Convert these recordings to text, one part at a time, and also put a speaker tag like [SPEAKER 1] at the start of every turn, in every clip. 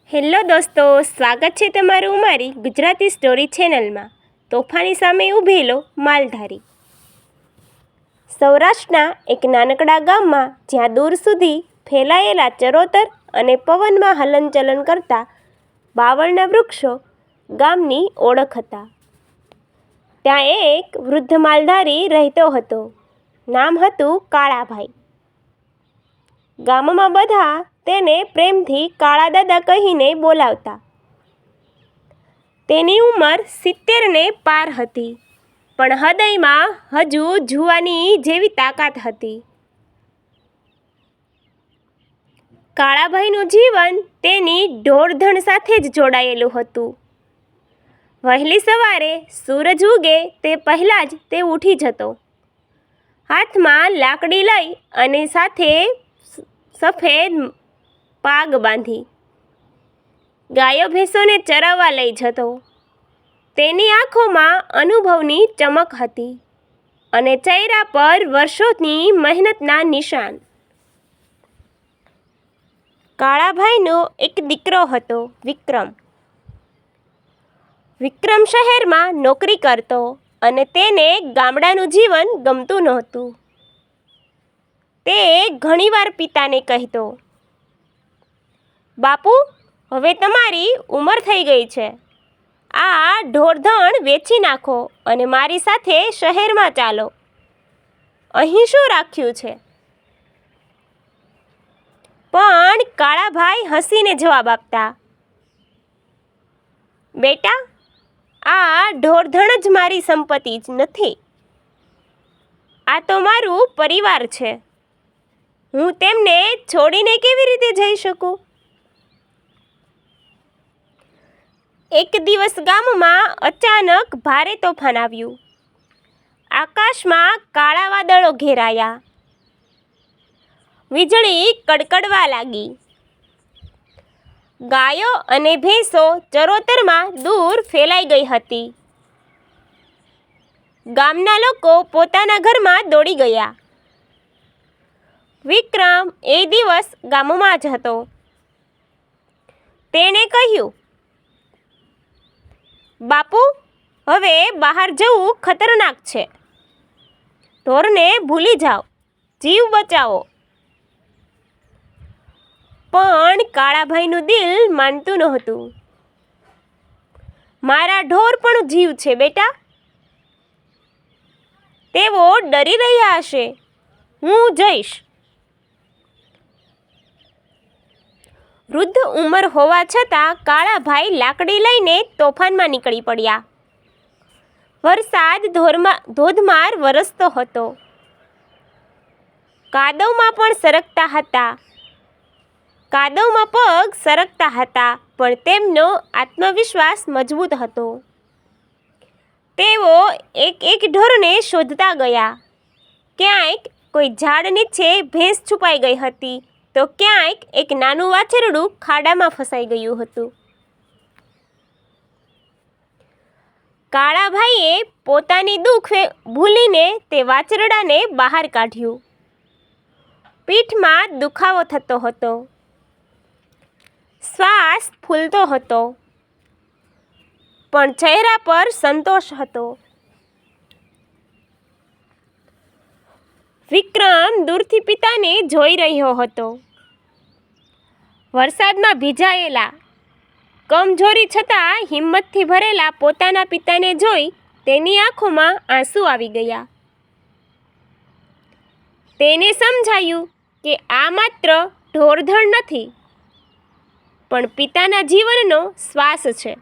[SPEAKER 1] Hello દોસ્તો, સ્વાગત છે તમારું મારી ગુજરાતી સ્ટોરી ચેનલમાં. તોફાની સામે ઊભેલો માલધારી. સૌરાષ્ટ્રના એક નાનકડા ગામમાં, જ્યાં દૂર સુધી ફેલાયેલા ચરોતર અને પવનમાં હલનચલન કરતા બાવળના વૃક્ષો ગામની ઓળખ હતા, ત્યાં એક વૃદ્ધ માલધારી રહેતો હતો. નામ હતું કાળાભાઈ. ગામમાં બધા તેને પ્રેમથી કાળા દાદા કહીને બોલાવતા. તેની ઉંમર 70 ને પાર હતી, પણ હૃદયમાં હજુ જુવાની જેવી તાકાત હતી. કાળાભાઈનું જીવન તેની ઢોરધણ સાથે જ જોડાયેલું હતું. વહેલી સવારે સૂરજ ઉગે તે પહેલાં જ તે ઉઠી જતો, હાથમાં લાકડી લઈ અને સાથે સફેદ પાગ બાંધી ગાયો ભેંસોને ચરાવવા લઈ જતો. તેની આંખોમાં અનુભવની ચમક હતી અને ચહેરા પર વર્ષોની મહેનતના નિશાન. કાળાભાઈનો એક દીકરો હતો, વિક્રમ. વિક્રમ શહેરમાં નોકરી કરતો અને તેને ગામડાનું જીવન ગમતું નહોતું. તે ઘણીવાર પિતાને કહેતો, બાપુ, હવે તમારી ઉંમર થઈ ગઈ છે. આ ઢોરધણ વેચી નાખો અને મારી સાથે શહેરમાં ચાલો. અહીં શું રાખ્યું છે? પણ કાળાભાઈ હસીને જવાબ આપતા, બેટા, આ ઢોરધણ જ મારી સંપત્તિ જ નથી. આ તો મારું પરિવાર છે. હું તેમને છોડીને કેવી રીતે જઈ શકું? એક દિવસ ગામમાં અચાનક ભારે તોફાન આવ્યું. આકાશમાં કાળા વાદળો ઘેરાયા. વીજળી કડકડવા લાગી. ગાયો અને ભેંસો ચરોતરમાં દૂર ફેલાઈ ગઈ હતી. ગામના લોકો પોતાના ઘરમાં દોડી ગયા. વિક્રમ એ દિવસ ગામમાં જ હતો. તેણે કહ્યું, બાપુ, હવે બહાર જવું ખતરનાક છે. ઢોરને ભૂલી જાઓ, જીવ બચાવો. પણ કાળાભાઈનું દિલ માનતું નહોતું. મારા ઢોર પણ જીવ છે બેટા. તેઓ ડરી રહ્યા હશે. હું જઈશ. વૃદ્ધ ઉંમર હોવા છતાં કાળાભાઈ લાકડી લઈને તોફાનમાં નીકળી પડ્યા. વરસાદ ધોધમાર વરસતો હતો. કાદવમાં પગ સરકતા હતા, પણ તેમનો આત્મવિશ્વાસ મજબૂત હતો. તેઓ એક ઢોરને શોધતા ગયા. ક્યાંક કોઈ ઝાડ નીચે ભેંસ છુપાઈ ગઈ હતી, તો ક્યાંક એક નાનું વાછરડું ખાડામાં ફસાઈ ગયું હતું. કાળાભાઈએ પોતાની દુઃખ ભૂલીને તે વાછરડાને બહાર કાઢ્યું. પીઠમાં દુખાવો થતો હતો. શ્વાસ ફૂલતો હતો, પણ ચહેરા પર સંતોષ હતો. વિક્રમ દૂરથી પિતાને જોઈ રહ્યો હતો. વરસાદમાં ભીંજાયેલા, કમજોરી છતાં હિંમતથી ભરેલા પોતાના પિતાને જોઈ તેની આંખોમાં આંસુ આવી ગયા. તેને સમજાયું કે આ માત્ર ઢોરધણ નથી, પણ પિતાના જીવનનો શ્વાસ છે.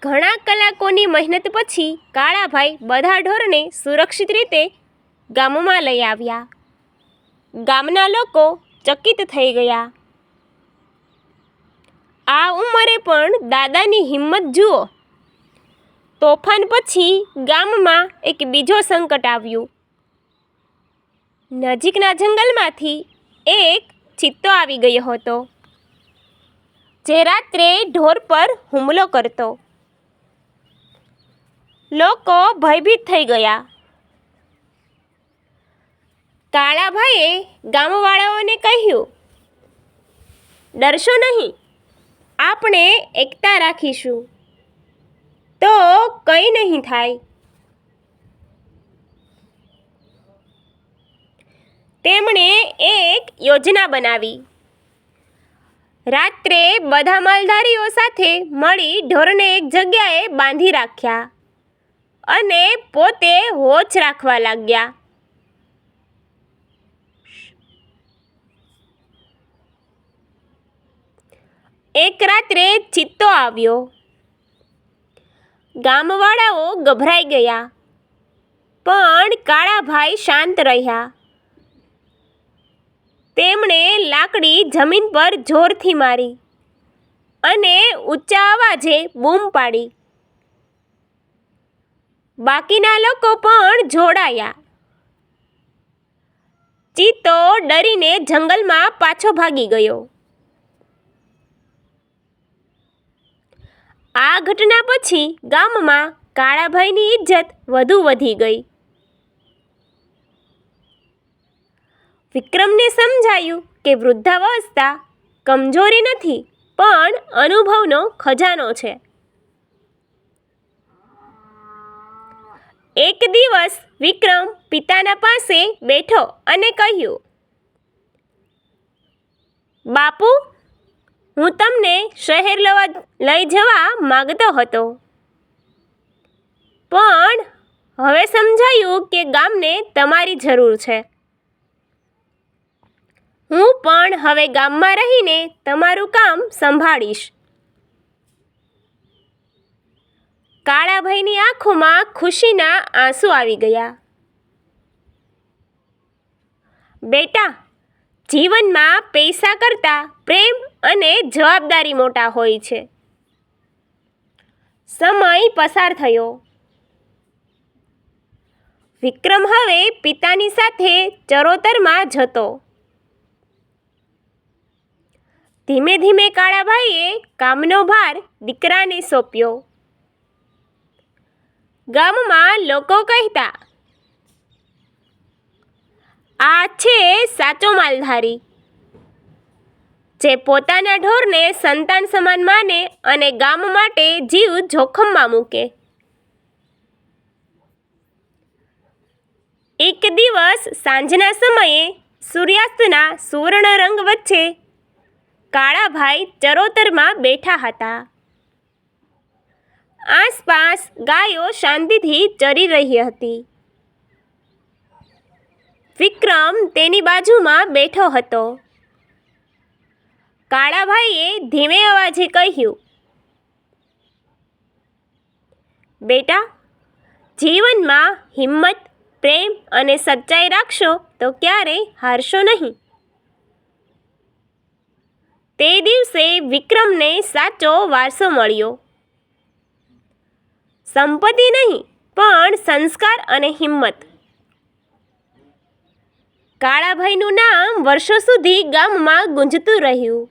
[SPEAKER 1] ઘણા કલાકોની મહેનત પછી કાળાભાઈ બધા ઢોરને સુરક્ષિત રીતે ગામમાં લઈ આવ્યા. ગામના લોકો ચકિત થઈ ગયા. આ ઉંમરે પણ દાદાની હિંમત જુઓ. તોફાન પછી ગામમાં એક બીજો સંકટ આવ્યું. નજીકના જંગલમાંથી એક ચિત્તો આવી ગયો હતો, જે રાત્રે ઢોર પર હુમલો કરતો. લોકો ભયભીત થઈ ગયા. કાળાભાઈએ ગામવાળાઓને કહ્યું, ડરશો નહીં, આપણે એકતા રાખીશું તો કંઈ નહીં થાય. તેમણે એક યોજના બનાવી. રાત્રે બધા માલધારીઓ સાથે મળી ઢોરને એક જગ્યાએ બાંધી રાખ્યા અને પોતે વોચ રાખવા લાગ્યા. એક રાત્રે ચિત્તો આવ્યો. ગામવાળાઓ ગભરાઈ ગયા, પણ કાળાભાઈ શાંત રહ્યા. તેમણે લાકડી જમીન પર જોરથી મારી અને ઊંચા અવાજે બૂમ પાડી. બાકીના લોકો પણ જોડાયા. ચિત્તો ડરીને જંગલમાં પાછો ભાગી ગયો. આ ઘટના પછી ગામમાં કાળાભાઈની ઇજ્જત વધુ વધી ગઈ. વિક્રમને સમજાયું કે વૃદ્ધાવસ્થા કમજોરી નથી, પણ અનુભવનો ખજાનો છે. એક દિવસ વિક્રમ પિતાના પાસે બેઠો અને કહ્યું, બાપુ, હું તમને શહેર લઈ જવા માંગતો હતો, પણ હવે સમજાયું કે ગામને તમારી જરૂર છે. હું પણ હવે ગામમાં રહીને તમારું કામ સંભાળીશ. કાળાભાઈની આંખોમાં ખુશીના આંસુ આવી ગયા. બેટા, જીવનમાં પૈસા કરતાં પ્રેમ અને જવાબદારી મોટા હોય છે. સમય પસાર થયો. વિક્રમ હવે પિતાની સાથે ચરોતરમાં જતો. ધીમે ધીમે કાળાભાઈએ કામનો ભાર દીકરાને સોંપ્યો. ગામમાં લોકો કહેતા, આ છે સાચો માલધારી, જે પોતાના ઢોરને સંતાન સમાન માને અને ગામ માટે જીવ જોખમમાં મૂકે. એક દિવસ સાંજના સમયે સૂર્યાસ્તના સુવર્ણ રંગ વચ્ચે કાળાભાઈ ચરોતરમાં બેઠા હતા. આસપાસ ગાયો શાંતિથી ચરી રહી હતી. વિક્રમ તેની બાજુમાં બેઠો હતો. કાળાભાઈએ ધીમે અવાજે કહ્યું, બેટા, જીવનમાં હિંમત, પ્રેમ અને સચ્ચાઈ રાખશો તો ક્યારેય હારશો નહીં. તે દિવસે વિક્રમને સાચો વારસો મળ્યો. સંપત્તિ નહીં, પણ સંસ્કાર અને હિંમત. કાળાભાઈનું નામ વર્ષો સુધી ગામમાં ગુંજતું રહ્યું.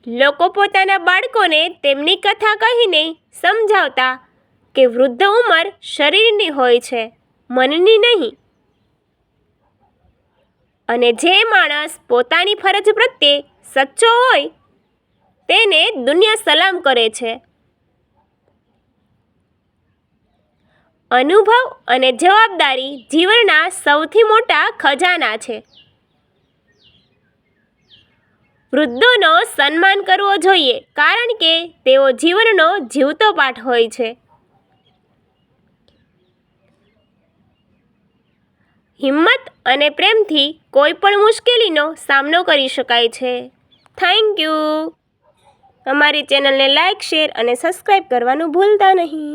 [SPEAKER 1] લોકો પોતાના બાળકોને તેમની કથા કહીને સમજાવતા કે વૃદ્ધ ઉંમર શરીરની હોય છે, મનની નહીં. અને જે માણસ પોતાની ફરજ પ્રત્યે સચ્ચો હોય તેને દુનિયા સલામ કરે છે. અનુભવ અને જવાબદારી જીવનના સૌથી મોટા ખજાના છે. વૃદ્ધોનો સન્માન કરવો જોઈએ, કારણ કે તેઓ જીવનનો જીવતો પાઠ હોય છે. હિંમત અને પ્રેમથી કોઈ પણ મુશ્કેલીનો સામનો કરી શકાય છે. Thank you. અમારી ચેનલને લાઈક, શેર અને સબસ્ક્રાઈબ કરવાનું ભૂલતા નહીં.